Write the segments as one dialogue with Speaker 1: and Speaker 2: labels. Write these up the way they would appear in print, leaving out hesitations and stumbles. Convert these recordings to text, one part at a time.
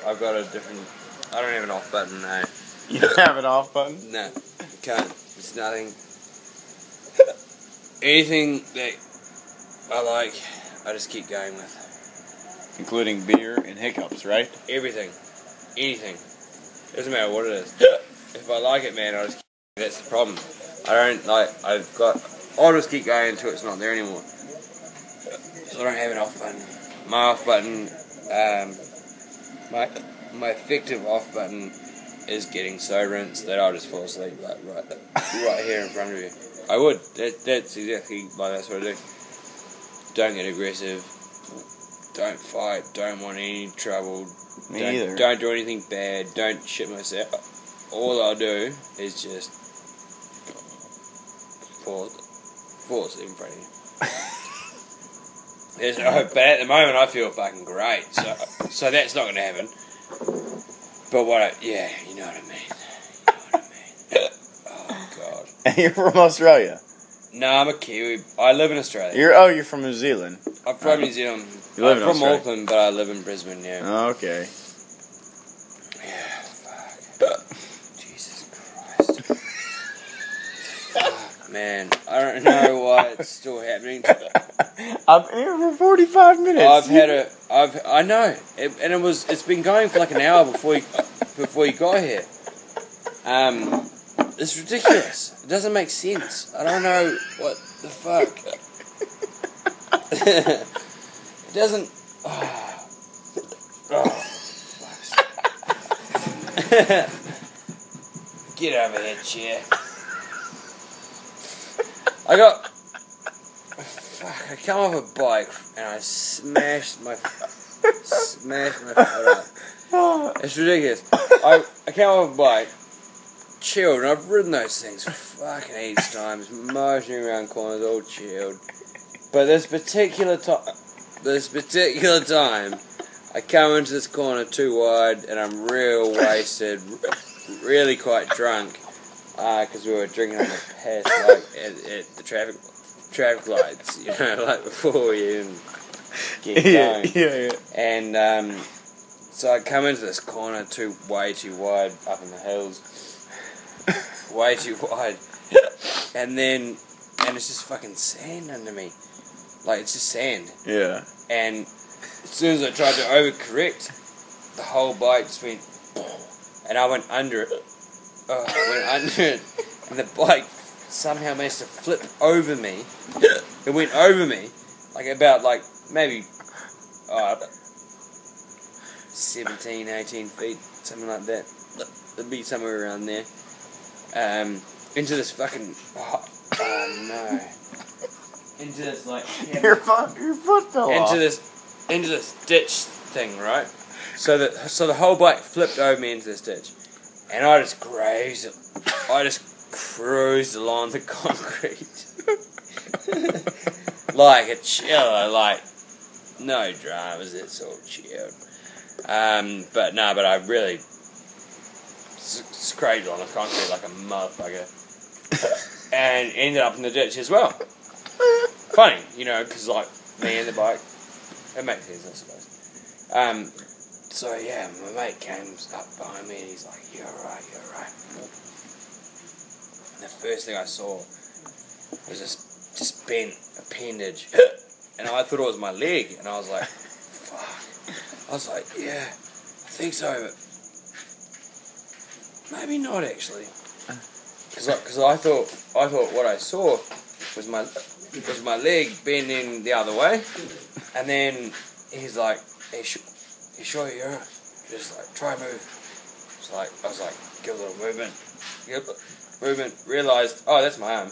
Speaker 1: I've got a different. I don't have an off button, no.
Speaker 2: You don't have an off button?
Speaker 1: No, you can't. It's nothing. Anything that I like, I just keep going with.
Speaker 2: Including beer and hiccups, right?
Speaker 1: Everything. Anything. Doesn't matter what it is. If I like it, man, I just keep going. That's the problem. I don't like. I'll just keep going until it's not there anymore. So I don't have an off button. My off button, my effective off button is getting so rinsed that I'll just fall asleep right here in front of you. I would. That's exactly like that's what I do. Don't get aggressive. Don't fight. Don't want any trouble.
Speaker 2: Me either.
Speaker 1: Don't do anything bad. Don't shit myself. All I'll do is just fall asleep in front of you. But at the moment I feel fucking great, so that's not going to happen. But yeah, you know what I mean. Oh God.
Speaker 2: And you're from Australia?
Speaker 1: No, I'm a Kiwi. I live in Australia.
Speaker 2: You're from New Zealand.
Speaker 1: I'm from New Zealand.
Speaker 2: I'm
Speaker 1: from Auckland, but I live in Brisbane. Yeah.
Speaker 2: Oh, okay.
Speaker 1: Yeah. Fuck. Jesus Christ. Fuck, man. I don't know why it's still happening.
Speaker 2: I've been here for 45 minutes.
Speaker 1: I know, it's been going for like an hour before you got here. It's ridiculous. It doesn't make sense. I don't know what the fuck. It doesn't. Get over here, chair. I come off a bike and I smashed my foot up. It's ridiculous. I came off a bike, chilled, and I've ridden those things fucking heaps times, motoring around corners, all chilled. But this particular time, I come into this corner too wide, and I'm real wasted, really quite drunk, because we were drinking on the pass, like at the traffic lights, you know, like before we even get going.
Speaker 2: Yeah.
Speaker 1: And so I come into this corner way too wide up in the hills, way too wide, and it's just fucking sand under me, like it's just sand.
Speaker 2: Yeah.
Speaker 1: And as soon as I tried to overcorrect, the whole bike just went, and I went under it. And the bike somehow managed to flip over me. It went over me, about maybe 17, 18 feet, something like that. It'd be somewhere around there. Into this fucking no. Into this
Speaker 2: your foot fell off.
Speaker 1: Into this ditch thing, right? So the whole bike flipped over me into this ditch, and I just grazed it. I just cruised along the concrete like a chiller, no dramas. It's all chilled. But I really scraped on the concrete like a motherfucker, and ended up in the ditch as well. Funny, because me and the bike, it makes sense, I suppose. So yeah, my mate came up behind me and he's like, "You're right." And the first thing I saw was this bent appendage, and I thought it was my leg, and I was like, "Fuck." I was like, "Yeah, I think so, but maybe not actually." Because I thought what I saw was my leg bending the other way, and then he's like, "Hey, you sure you're right? Just try move." I was like, give a little movement. Realised, oh, that's my arm,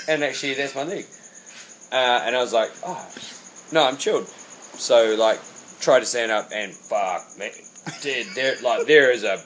Speaker 1: and actually that's my leg. And I was like, oh, no, I'm chilled. So tried to stand up, and fuck me, dude, there is a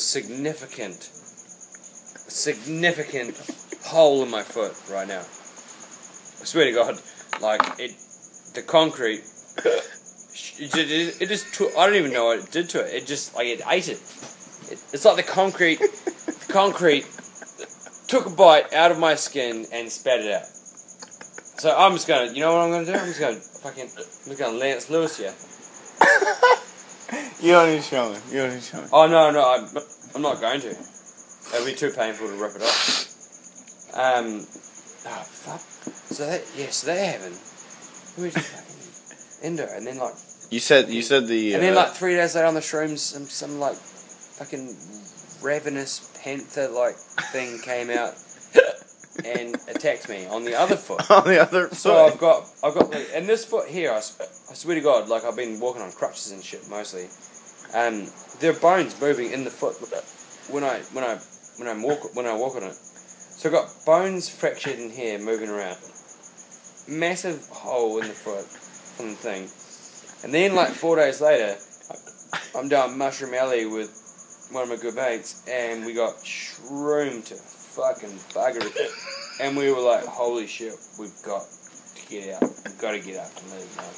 Speaker 1: significant hole in my foot right now. I swear to God, the concrete, it just took, I don't even know what it did to it. It just, it ate it. It's like the concrete took a bite out of my skin and spat it out. So I'm just gonna, you know what I'm gonna do? I'm just gonna Lance Lewis here.
Speaker 2: You don't need to show me. You don't need to show me.
Speaker 1: Oh no, I'm not going to. It'll be too painful to rip it off. Oh fuck. So that happened. We went to fucking Indo, and then like.
Speaker 2: You said the.
Speaker 1: And then like 3 days later on the shrooms, some like fucking ravenous panther like thing came out and attacked me on the other foot.
Speaker 2: On the other foot.
Speaker 1: So I've got like, and this foot here, I swear to God, like I've been walking on crutches and shit mostly. There are bones moving in the foot when I walk on it. So I've got bones fractured in here moving around. Massive hole in the foot from the thing. And then like 4 days later, I'm down Mushroom Alley with one of my good mates, and we got shroomed to fucking buggery. And we were like, holy shit, we've got to get out. We've got to get up and leave now.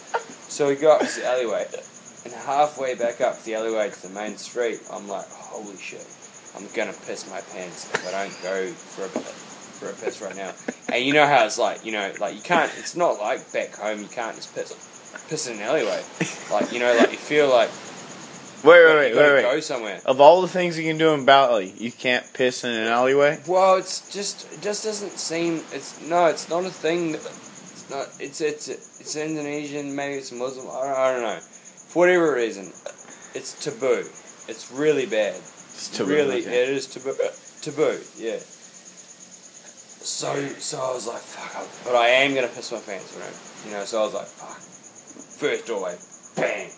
Speaker 1: So we go up to the alleyway, and halfway back up the alleyway to the main street, I'm like, holy shit, I'm gonna piss my pants if I don't go for a piss right now. And you know how it's like, you can't, it's not like back home, you can't just piss in an alleyway. Like, you feel like
Speaker 2: Wait.
Speaker 1: go somewhere.
Speaker 2: Of all the things you can do in Bali, you can't piss in an alleyway?
Speaker 1: Well, it just doesn't seem, it's not a thing. It's Indonesian, maybe it's Muslim, I don't know. For whatever reason, it's taboo. It's really bad.
Speaker 2: It's taboo.
Speaker 1: Really,
Speaker 2: okay.
Speaker 1: it is taboo, yeah. So I was like, fuck, but I am going to piss my pants, so I was like, fuck. First doorway, bang,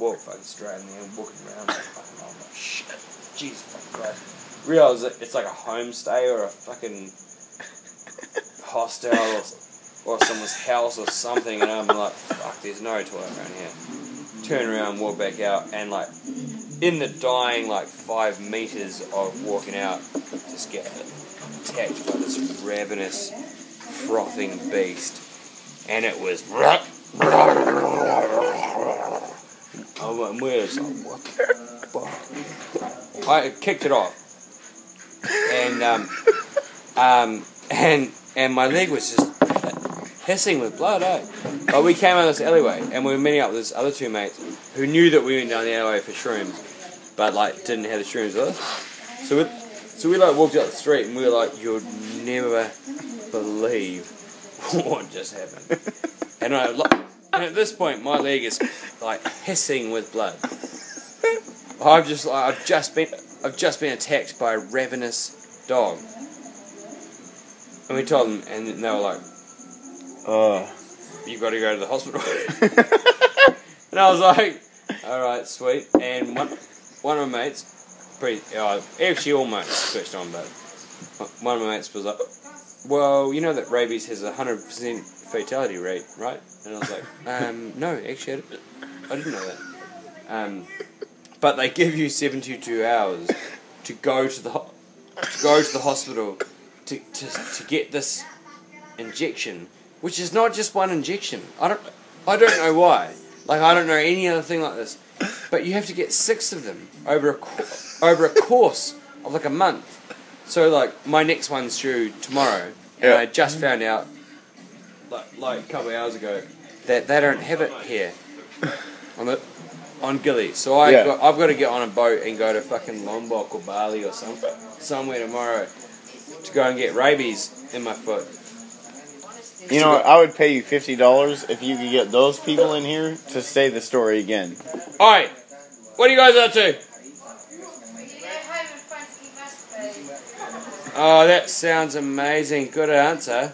Speaker 1: walk fucking straight in there, walking around, like, fucking, oh my shit, Jesus fucking Christ. Realise that it's like a homestay or a fucking hostel or someone's house or something, and I'm like, fuck, there's no toilet around here. Turn around, walk back out, and like, in the dying like 5 meters of walking out, just get attacked by this ravenous, frothing beast, and it was. And we're just like, what the fuck? I kicked it off, and my leg was just hissing with blood. But we came out of this alleyway, and we were meeting up with this other 2 mates who knew that we went down the alleyway for shrooms, but like didn't have the shrooms with us. So we like walked out the street, and we were like, you'll never believe what just happened. And at this point, my leg is like hissing with blood. I've just been attacked by a ravenous dog. And we told them, and they were like, you've got to go to the hospital. And I was like, alright, sweet. And one of my mates, actually all mates switched on, but one of my mates was like, well, you know that rabies has a 100% fatality rate, right? And I was like, no, actually, I didn't know that. But they give you 72 hours to go to the hospital to get this injection, which is not just one injection. I don't know why. Like, I don't know any other thing like this. But you have to get 6 of them over a course of like a month. So like my next one's due tomorrow, and I just found out like a couple of hours ago that they don't have it here on Gili. So I've got to get on a boat and go to fucking Lombok or Bali or somewhere tomorrow to go and get rabies in my foot.
Speaker 2: You know, I would pay you $50 if you could get those people in here to say the story again.
Speaker 1: Alright, what are you guys up to? Oh, that sounds amazing. Good answer.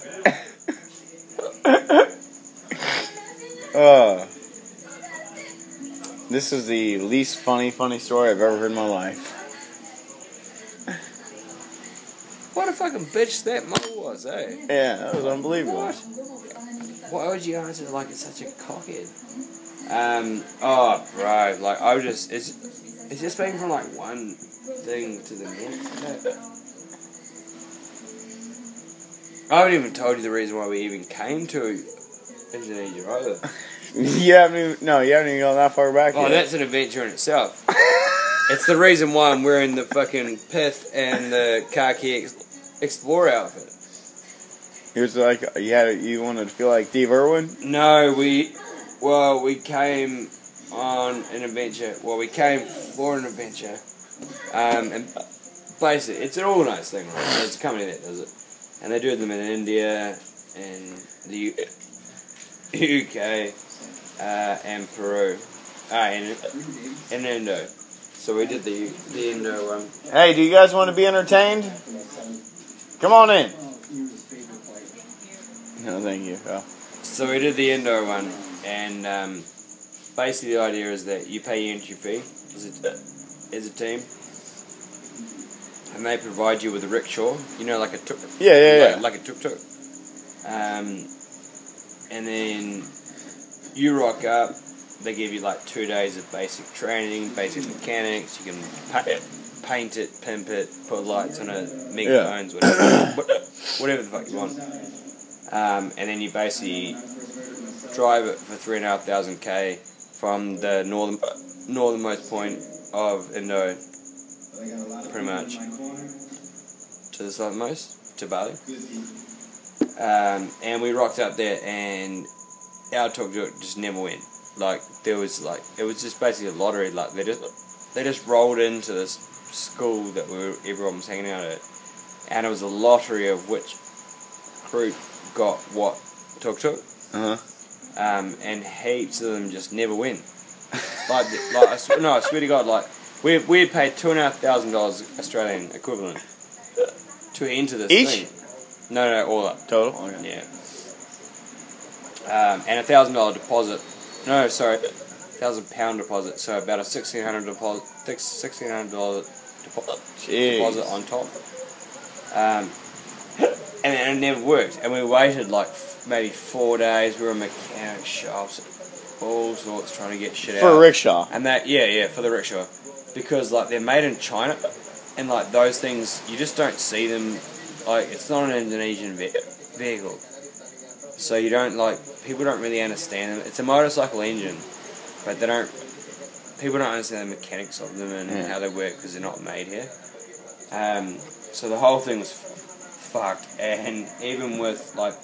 Speaker 2: This is the least funny story I've ever heard in my life.
Speaker 1: What a fucking bitch that mother was, eh?
Speaker 2: Yeah, that was unbelievable.
Speaker 1: What? Why would you answer like it's such a cockhead? Bro, like I was just, it's just been from like one thing to the next. I haven't even told you the reason why we even came to Indonesia either.
Speaker 2: You haven't even gone that far back yet.
Speaker 1: Oh, that's an adventure in itself. It's the reason why I'm wearing the fucking pith and the khaki Explorer outfit.
Speaker 2: It was like you wanted to feel like Steve Irwin?
Speaker 1: No, we came on an adventure. Well, we came for an adventure, and basically, it's an organised thing, right? There's a company that does it, and they do them in India, and the UK, and Peru, and Indo. So we did the Indo one.
Speaker 2: Hey, do you guys want to be entertained? Come on in. No, thank you. Oh.
Speaker 1: So we did the Indo one, and basically the idea is that you pay your entry fee as a team, and they provide you with a rickshaw, you know, like a tuk. Like a tuk-tuk. And then you rock up. They give you like 2 days of basic training, basic mechanics. You can paint it, pimp it, put lights on it, megaphones, whatever the fuck you want. And then you basically drive it for 3,500 k from the northernmost point of Indo, pretty much, to the southernmost, to Bali. And we rocked up there, and our tuk-tuk just never went. Like, there was like, it was just basically a lottery. Like, they just rolled into this school that everyone was hanging out at, and it was a lottery of which group got what tuk-tuk. And heaps of them just never went. I swear to God, like, we had paid $2,500 Australian equivalent to enter this thing. No, all up.
Speaker 2: Total? Okay.
Speaker 1: Yeah. And $1,000 deposit. No, sorry, £1,000 deposit. So about a $1,600 deposit on top. And it never worked. And we waited like maybe 4 days. We were in mechanic shops, all sorts, trying to get shit out.
Speaker 2: For a rickshaw.
Speaker 1: And that, for the rickshaw, because like they're made in China, and like those things, you just don't see them. Like, it's not an Indonesian vehicle, so you don't, like, people don't really understand them. It's a motorcycle engine, but people don't understand the mechanics of them and how they work because they're not made here. So the whole thing was fucked, and even with like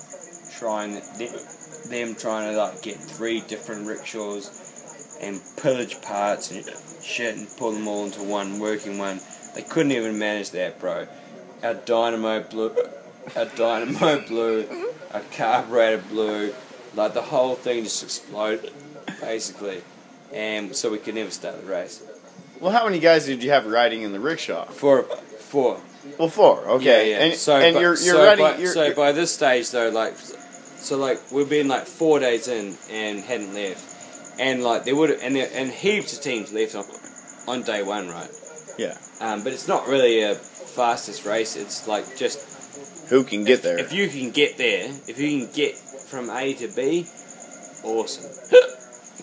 Speaker 1: trying to like get 3 different rickshaws and pillage parts and shit and pull them all into one working one, they couldn't even manage that, bro. Our dynamo blew, our carburetor blew, like the whole thing just exploded, basically, and so we could never start the race.
Speaker 2: Well, how many guys did you have riding in the rickshaw?
Speaker 1: Four.
Speaker 2: Well, 4. Okay.
Speaker 1: Yeah.
Speaker 2: And
Speaker 1: by this stage though, like, we've been like 4 days in and hadn't left, and like there would and heaps of teams left on day 1, right?
Speaker 2: Yeah.
Speaker 1: But it's not really a fastest race. It's like just
Speaker 2: who can get there.
Speaker 1: If you can get there, if you can get from A to B, awesome.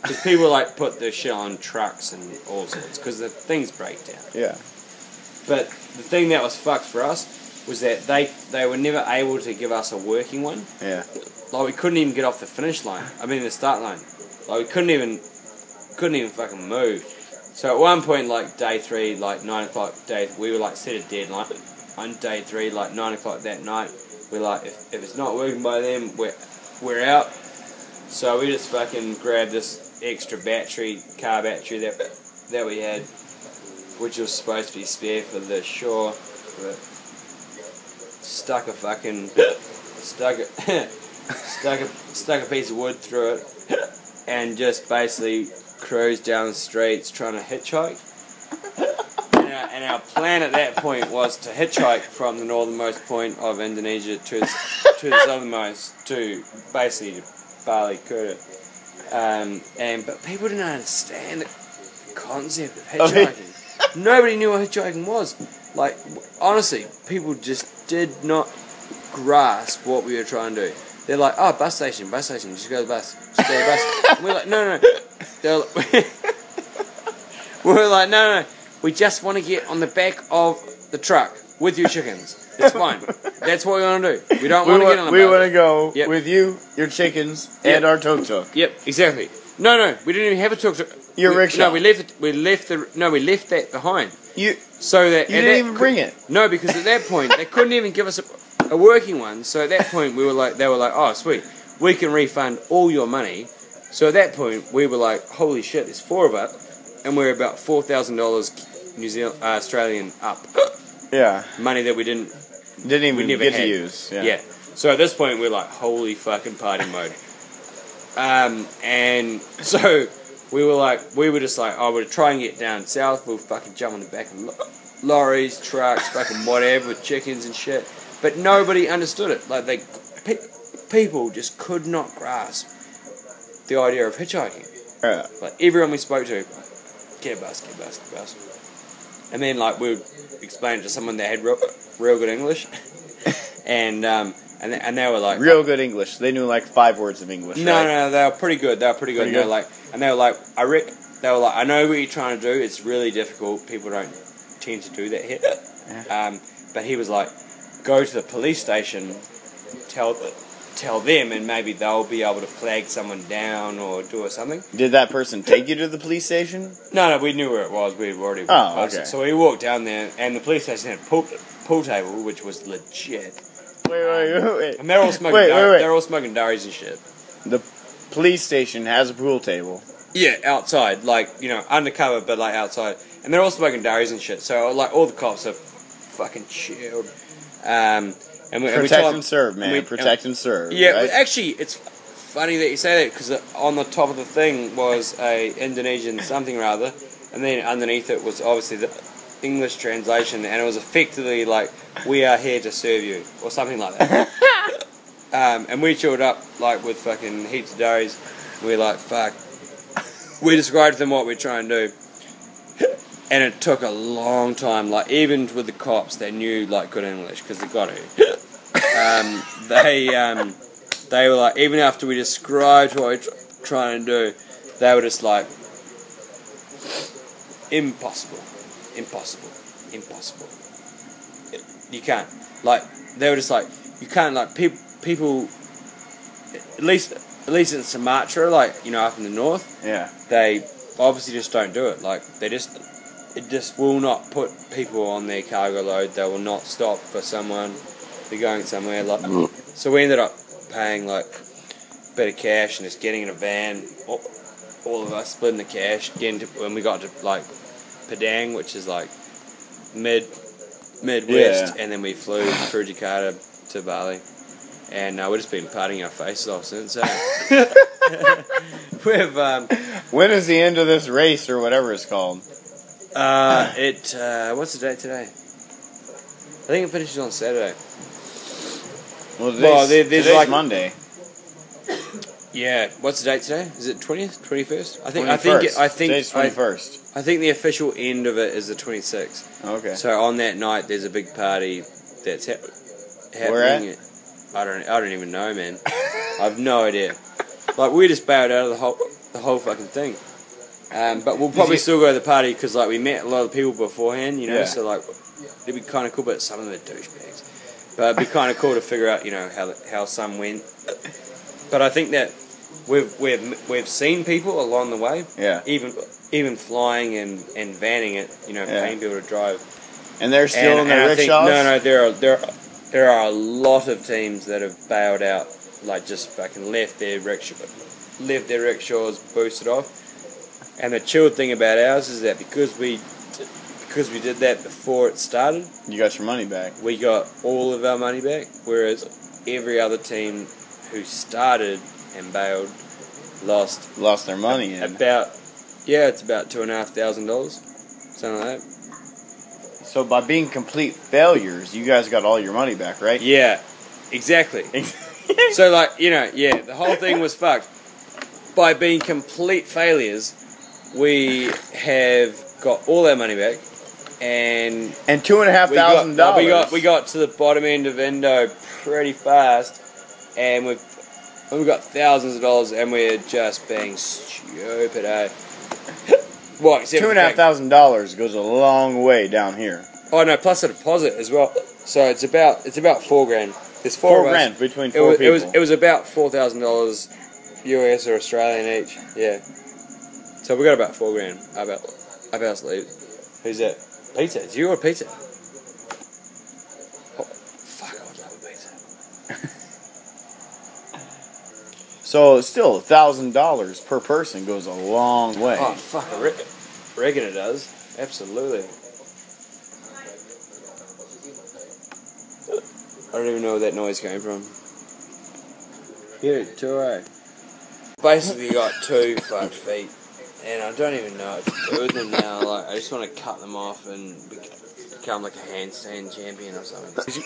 Speaker 1: Because people like put their shit on trucks and all sorts because the things break down.
Speaker 2: Yeah.
Speaker 1: But the thing that was fucked for us was that they were never able to give us a working one.
Speaker 2: Yeah.
Speaker 1: Like, we couldn't even get off the finish line. I mean the start line. Like, we couldn't even fucking move. So at one point, like day 3, like 9 o'clock, we were like set a deadline on day 3, like 9 o'clock that night. We're like, if it's not working by then, we're out. So we just fucking grabbed this extra car battery that we had, which was supposed to be spare for the shore, but stuck a piece of wood through it, and just basically cruised down the streets trying to hitchhike. And our plan at that point was to hitchhike from the northernmost point of Indonesia to the southernmost, to basically Bali, Kuta. But people didn't understand the concept of hitchhiking. Nobody knew what hitchhiking was. Like, honestly, people just did not grasp what we were trying to do. They're like, oh, bus station, just go to the bus. Just go to the bus. And we're like, no. We're like, no. We just want to get on the back of the truck with your chickens. It's fine. That's what we want to do. We don't want to get on the bus.
Speaker 2: We want to go with you, your chickens, and our tuk-tuk.
Speaker 1: Yep, exactly. No, we didn't even have a tuk-tuk.
Speaker 2: Your rickshaw.
Speaker 1: No, we left that behind. So that
Speaker 2: you didn't even bring it.
Speaker 1: No, because at that point they couldn't even give us a working one. So at that point they were like, oh sweet, we can refund all your money. So at that point, we were like, holy shit, there's 4 of us, and we're about $4,000 New Zealand Australian up.
Speaker 2: Yeah.
Speaker 1: Money that we didn't
Speaker 2: even
Speaker 1: never
Speaker 2: get
Speaker 1: had.
Speaker 2: to use.
Speaker 1: Yeah. So at this point, we're like, holy fucking party mode. And so we were just like, oh, we'll try and get down south. We'll fucking jump on the back of lorries, trucks, fucking whatever, with chickens and shit. But nobody understood it. Like, people just could not grasp the idea of hitchhiking.
Speaker 2: Yeah.
Speaker 1: Like, everyone we spoke to, get a bus. And then, like, we would explain it to someone that had real good English. And they were like...
Speaker 2: Real good English. They knew, like, 5 words of English,
Speaker 1: No, they were pretty good. Pretty good. They were like, I know what you're trying to do. It's really difficult. People don't tend to do that here. Yeah. But he was like, go to the police station, tell them, and maybe they'll be able to flag someone down or do something.
Speaker 2: Did that person take you to the police station?
Speaker 1: No, we knew where it was. We'd already
Speaker 2: okay.
Speaker 1: So we walked down there, and the police station had a pool table, which was legit.
Speaker 2: Wait.
Speaker 1: And they're all smoking. They're all smoking durries and shit.
Speaker 2: The police station has a pool table.
Speaker 1: Yeah, outside, like, you know, undercover, but like outside, and they're all smoking durries and shit. So like all the cops are fucking chilled.
Speaker 2: Protect and serve, man. Protect and serve.
Speaker 1: Yeah,
Speaker 2: right?
Speaker 1: But actually, it's funny that you say that, because on the top of the thing was a Indonesian something or other, and then underneath it was obviously the English translation, and it was effectively like, we are here to serve you, or something like that. And we chilled up, like, with fucking heaps of durries. We're like, fuck. We described to them what we're trying to do. And it took a long time, like, even with the cops, they knew, like, good English, because they got to. They were like, even after we described what we we're trying to do, they were just like, impossible. You can't. Like, they were just like, you can't, like, people, at least in Sumatra, like, you know, up in the north,
Speaker 2: yeah,
Speaker 1: they obviously just don't do it. Like, it just will not put people on their cargo load. They will not stop for someone. They're going somewhere. Like, so we ended up paying, like, a bit of cash and just getting in a van. All of us splitting the cash. When we got to, like, Padang, which is like Midwest,
Speaker 2: yeah.
Speaker 1: and then we flew through Jakarta to Bali. And we've just been partying our faces off since.
Speaker 2: When is the end of this race or whatever it's called?
Speaker 1: What's the date today? I think it finishes on Saturday.
Speaker 2: Well, today's like Monday.
Speaker 1: Yeah. What's the date today? Is it 20th? 21st? I think
Speaker 2: today's 21st.
Speaker 1: I think the official end of it is the 26th.
Speaker 2: Okay.
Speaker 1: So on that night, there's a big party that's happening.
Speaker 2: Where at?
Speaker 1: I don't even know, man. I have no idea. Like, we just bailed out of the whole fucking thing. But we'll probably still go to the party, because, like, we met a lot of people beforehand, you know, so, like, it'd be kind of cool, but some of them are douchebags. But it'd be kind of cool to figure out, you know, how some went. But I think that we've seen people along the way, even flying and vanning it, you know, paying people to drive.
Speaker 2: And they're still in their rickshaws?
Speaker 1: No, there are a lot of teams that have bailed out, like, just fucking left their rickshaws, boosted off. And the chilled thing about ours is that because we did that before it started,
Speaker 2: you got your money back.
Speaker 1: We got all of our money back, whereas every other team who started and bailed
Speaker 2: lost their money.
Speaker 1: It's about $2,500, something like that.
Speaker 2: So by being complete failures, you guys got all your money back, right?
Speaker 1: Yeah, exactly. So, like, you know, the whole thing was fucked. By being complete failures, we have got all our money back, and
Speaker 2: $2,500.
Speaker 1: We got to the bottom end of Indo pretty fast, and we've got thousands of dollars, and we're just being stupid, eh? What?
Speaker 2: $2,500 goes a long way down here.
Speaker 1: Oh no, plus a deposit as well. So it's about $4,000. There's four
Speaker 2: grand between four people.
Speaker 1: It was about $4,000 US or Australian each. Yeah. So we got about $4,000 up our sleeves. Who's that? Pizza. It's you or pizza? Oh, fuck! I would love a pizza.
Speaker 2: So still $1,000 per person goes a long way.
Speaker 1: Oh fuck! I reckon it does. Absolutely. I don't even know where that noise came from. Here, 2A. Basically got 2 fucked feet, and I don't even know what to do with them now. Like, I just want to cut them off and become like a handstand champion or something.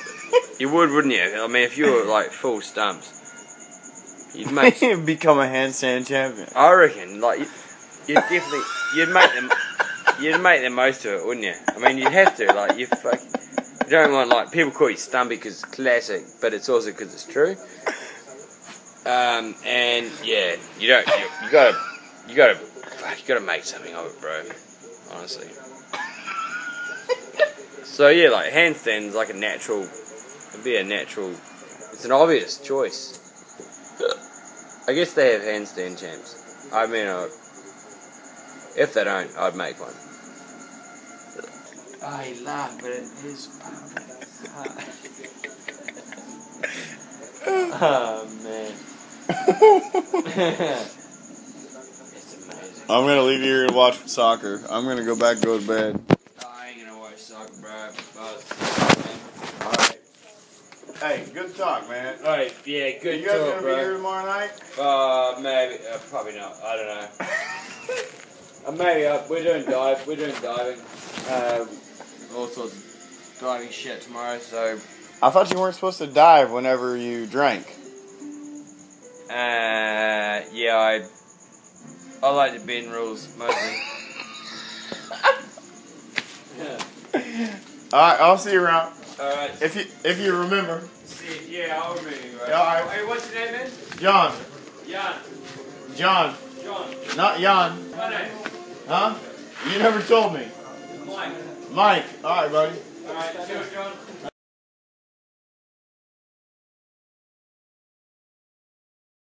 Speaker 1: You would, wouldn't you? I mean, if you were like full stumps, you'd make
Speaker 2: become a handstand champion.
Speaker 1: I reckon, like, you'd definitely, you'd make the most of it, wouldn't you? I mean, you'd have to, like, you don't want, like, people call you stumpy because it's classic, but it's also because it's true. And yeah, you gotta make something of it, bro. Honestly. So yeah, like handstands, like it'd be a natural. It's an obvious choice. I guess they have handstand champs. I mean, if they don't, I'd make one. Oh, you laugh, but it is. Oh man. It's amazing.
Speaker 2: I'm gonna leave you here to watch soccer. I'm gonna go back and go to bed.
Speaker 1: I ain't gonna watch soccer, bro.
Speaker 2: Alright. Hey, good talk, man.
Speaker 1: Alright, yeah, good
Speaker 2: you guys
Speaker 1: talk,
Speaker 2: gonna
Speaker 1: bro.
Speaker 2: be here tomorrow night?
Speaker 1: Maybe, probably not. I don't know. Maybe we're doing diving. All sorts of diving shit tomorrow. So.
Speaker 2: I thought you weren't supposed to dive whenever you drank.
Speaker 1: Yeah, I like the bend rules mostly.
Speaker 2: Alright, I'll see you around.
Speaker 1: Alright.
Speaker 2: If you remember.
Speaker 1: Yeah, I'll remember you, right?
Speaker 2: Alright.
Speaker 1: Hey, what's your name, man?
Speaker 2: John.
Speaker 1: Jan.
Speaker 2: John.
Speaker 1: John.
Speaker 2: Not Jan.
Speaker 1: My name?
Speaker 2: Huh? You never told me.
Speaker 1: Mike.
Speaker 2: Mike. Alright, buddy.
Speaker 1: Alright, see you, John.